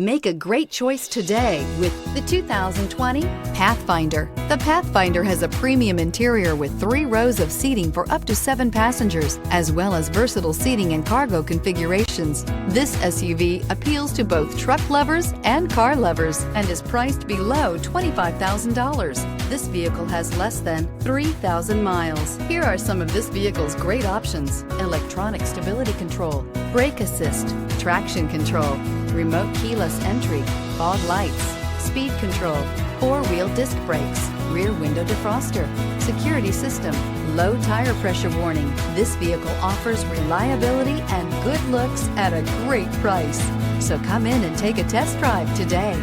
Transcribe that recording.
Make a great choice today with the 2020 Pathfinder. The Pathfinder has a premium interior with 3 rows of seating for up to 7 passengers, as well as versatile seating and cargo configurations. This SUV appeals to both truck lovers and car lovers and is priced below $25,000. This vehicle has less than 3,000 miles. Here are some of this vehicle's great options: electronic stability control, brake assist, traction control, remote keyless entry, fog lights, speed control, 4-wheel disc brakes, rear window defroster, security system, low tire pressure warning. This vehicle offers reliability and good looks at a great price. So come in and take a test drive today.